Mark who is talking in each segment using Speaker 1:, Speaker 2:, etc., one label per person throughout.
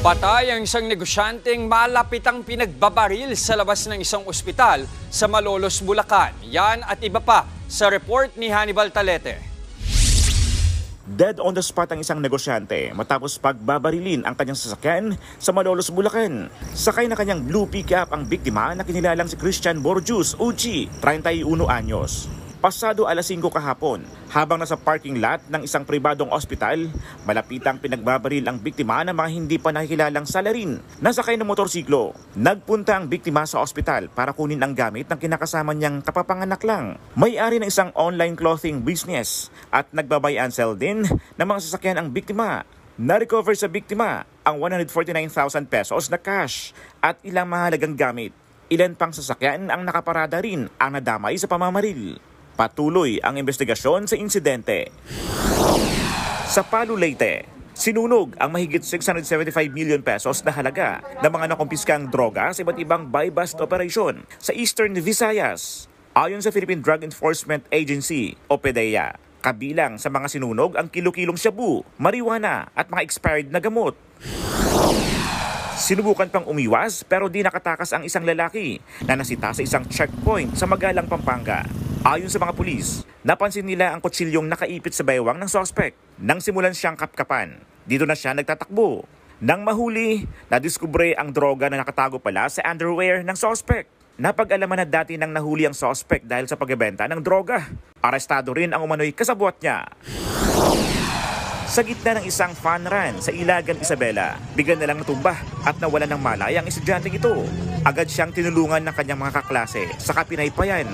Speaker 1: Patay ang isang negosyanteng malapitang pinagbabaril sa labas ng isang ospital sa Malolos, Bulacan. Yan at iba pa sa report ni Hannibal Talete.
Speaker 2: Dead on the spot ang isang negosyante matapos pagbabarilin ang kanyang sasakyan sa Malolos, Bulacan. Sakay na kanyang blue pickup ang biktima na kinilalang si Christian Borjus Uchi, 31 anyos. Pasado alas 5 kahapon, habang nasa parking lot ng isang pribadong ospital, malapitang pinagbabaril ang biktima ng mga hindi pa nakikilalang salarin na sakay ng motorsiklo. Nagpunta ang biktima sa ospital para kunin ang gamit ng kinakasama niyang kapapanganak lang. May-ari ng isang online clothing business at nagbabay and sell din ng mga sasakyan ang biktima. Na-recover sa biktima ang 149,000 pesos na cash at ilang mahalagang gamit. Ilan pang sasakyan ang nakaparada rin ang nadamay sa pamamaril. Patuloy ang investigasyon sa insidente. Sa Palu, Leyte, sinunog ang mahigit 675 million pesos na halaga ng mga nakumpiskang droga sa iba't ibang buy-bust operation sa Eastern Visayas. Ayon sa Philippine Drug Enforcement Agency o PDEA, kabilang sa mga sinunog ang kilo-kilong shabu, marijuana at mga expired na gamot. Sinubukan pang umiwas pero di nakatakas ang isang lalaki na nasita sa isang checkpoint sa Magalang, Pampanga. Ayon sa mga pulis, napansin nila ang kutsilyong nakaipit sa baywang ng suspect nang simulan siyang kapkapan. Dito na siya nagtatakbo. Nang mahuli, nadiskubre ang droga na nakatago pala sa underwear ng suspect. Napag-alaman na dati nang nahuli ang suspect dahil sa pagbebenta ng droga. Arestado rin ang umano'y kasabwat niya. Sa gitna ng isang fun run sa Ilagan, Isabela, bigla na lang natumba at nawala ng malay ang estudyanteng ito. Agad siyang tinulungan ng kanyang mga kaklase saka pinaypayan.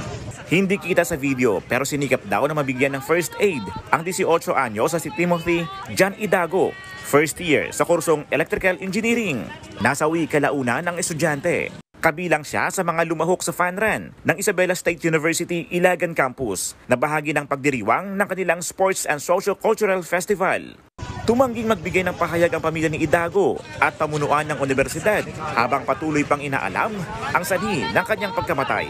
Speaker 2: Hindi kita sa video pero sinikap daw na mabigyan ng first aid ang 18 anyos sa si Timothy John Idago, first year sa kursong Electrical Engineering. Nasawi kalaunan ng estudyante. Kabilang siya sa mga lumahok sa fun run ng Isabela State University Ilagan Campus na bahagi ng pagdiriwang ng kanilang Sports and Socio-Cultural Festival. Tumangging magbigay ng pahayag ang pamilya ni Idago at pamunuan ng universidad habang patuloy pang inaalam ang sanhi ng kanyang pagkamatay.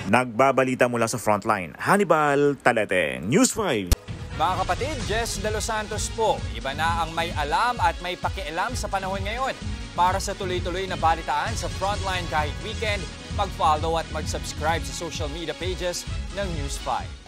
Speaker 2: Nagbabalita mula sa Frontline, Hannibal Talete, News 5.
Speaker 1: Mga kapatid, Jess De Los Santos po. Iba na ang may alam at may pakialam sa panahon ngayon. Para sa tuloy-tuloy na balitaan sa Frontline kahit weekend, mag-follow at mag-subscribe sa social media pages ng News 5.